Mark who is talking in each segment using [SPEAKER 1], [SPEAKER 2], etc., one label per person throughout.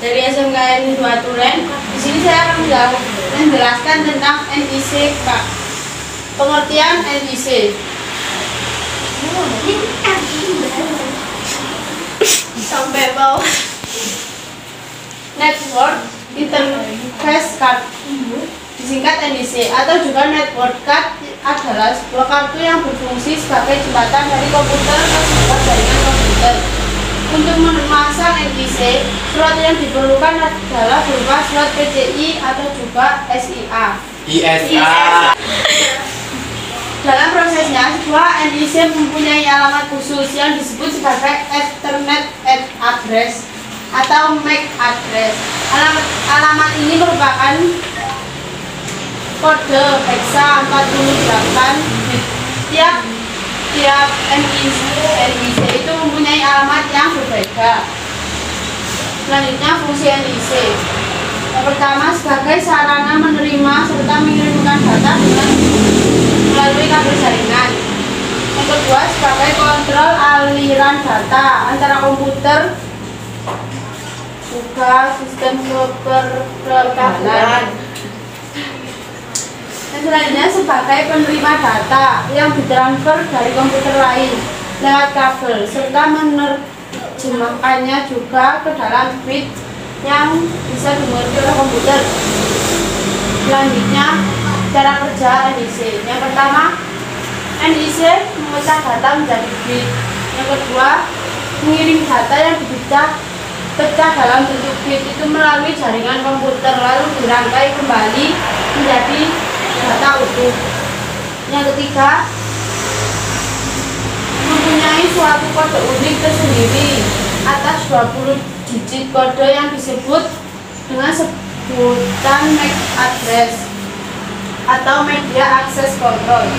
[SPEAKER 1] dari SMKN 2 Tulen. Di sini saya akan menjelaskan tentang NIC, Kak. Pengertian NIC. Sampai bawah. Network Interface Card, disingkat NIC, atau juga network card adalah sebuah kartu yang berfungsi sebagai jembatan dari komputer ke sebuah jaringan komputer. Untuk memasang NIC, surat yang diperlukan adalah berupa surat PCI atau juga SIA. Dalam prosesnya, sebuah NIC mempunyai alamat khusus yang disebut sebagai Ethernet Address atau MAC address. Alamat ini merupakan kode hexa 48 bit. Tiap NIC itu mempunyai alamat yang berbeda. Selanjutnya, fungsi NIC. Yang pertama, sebagai sarana menerima serta mengirimkan data melalui kabel jaringan. Yang kedua, sebagai kontrol aliran data antara komputer juga sistem keperdataan. Dan selanjutnya, sebagai penerima data yang ditransfer dari komputer lain lewat kabel serta menerjemahkannya juga ke dalam bit yang bisa dimengerti oleh komputer. Selanjutnya, cara kerja NIC. Yang pertama, NIC memecah data menjadi bit. Yang kedua, mengirim data yang pecah dalam bentuk bit itu melalui jaringan komputer lalu dirangkai kembali menjadi data utuh. Yang ketiga, mempunyai suatu kode unik tersendiri atas 20 digit kode yang disebut dengan sebutan MAC address atau Media Access Control.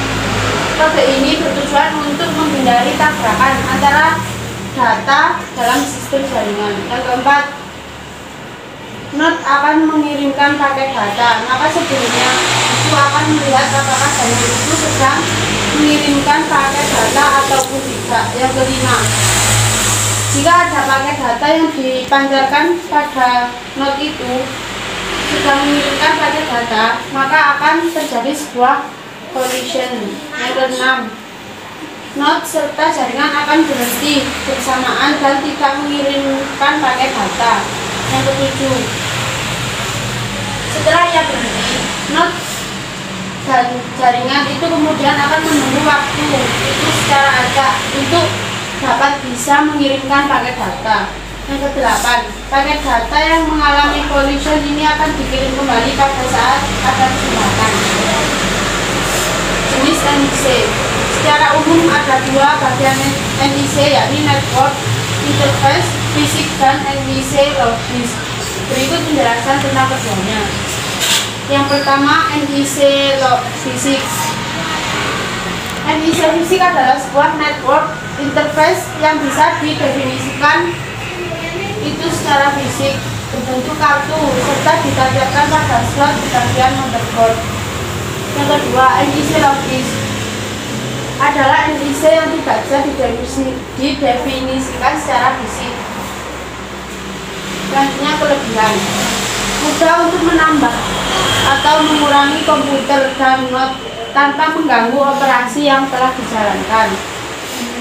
[SPEAKER 1] Kode ini bertujuan untuk menghindari tabrakan antara data dalam sistem jaringan. Yang keempat, NOT akan mengirimkan paket data, maka sebelumnya itu akan melihat apakah jaringan itu sedang mengirimkan paket data ataupun tidak. Yang kelima, jika ada paket data yang dipancarkan pada NOT itu sedang mengirimkan paket data, maka akan terjadi sebuah collision. Yang keenam, NOT serta jaringan akan berhenti bersamaan dan tidak mengirimkan paket data. Yang ketujuh, setelah ia berhenti, NOT dan jaringan itu kemudian akan menunggu waktu itu secara acak untuk dapat bisa mengirimkan paket data. Yang kedelapan, paket data yang mengalami collision ini akan dikirim kembali pada saat ada kesempatan. Jenis NIC. Secara umum ada dua bagian NIC, yakni network interface fisik dan NIC logis. Berikut penjelasan tentang keduanya. Yang pertama, NIC fisik. NIC fisik adalah sebuah network interface yang bisa didefinisikan itu secara fisik berbentuk kartu serta ditancapkan pada slot di bagian motherboard. Yang kedua, NIC logis adalah NIC yang tidak bisa didefinisikan secara fisik. Selanjutnya, kelebihan. Mudah untuk menambah atau mengurangi komputer dan NOT tanpa mengganggu operasi yang telah dijalankan.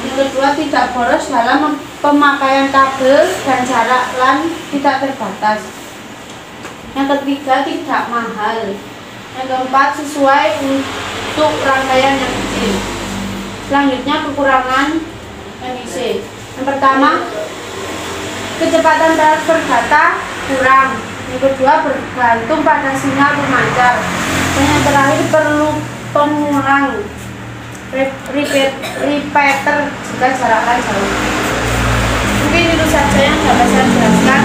[SPEAKER 1] Yang kedua, tidak boros dalam pemakaian kabel dan jarak LAN tidak terbatas. Yang ketiga, tidak mahal. Yang keempat, sesuai untuk rangkaian yang kecil. Selanjutnya, kekurangan NIC. Yang pertama, kecepatan transfer data kurang. Yang kedua, bergantung pada sinyal pemancar. Dan yang terakhir, perlu pengulang repeater jika jarak LAN jauh. Mungkin itu saja yang dapat saya jelaskan.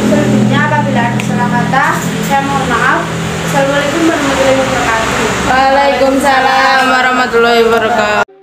[SPEAKER 1] Selanjutnya, apabila ada salah kata, saya mohon maaf. Assalamualaikum warahmatullahi wabarakatuh.
[SPEAKER 2] Waalaikumsalam warahmatullahi wabarakatuh.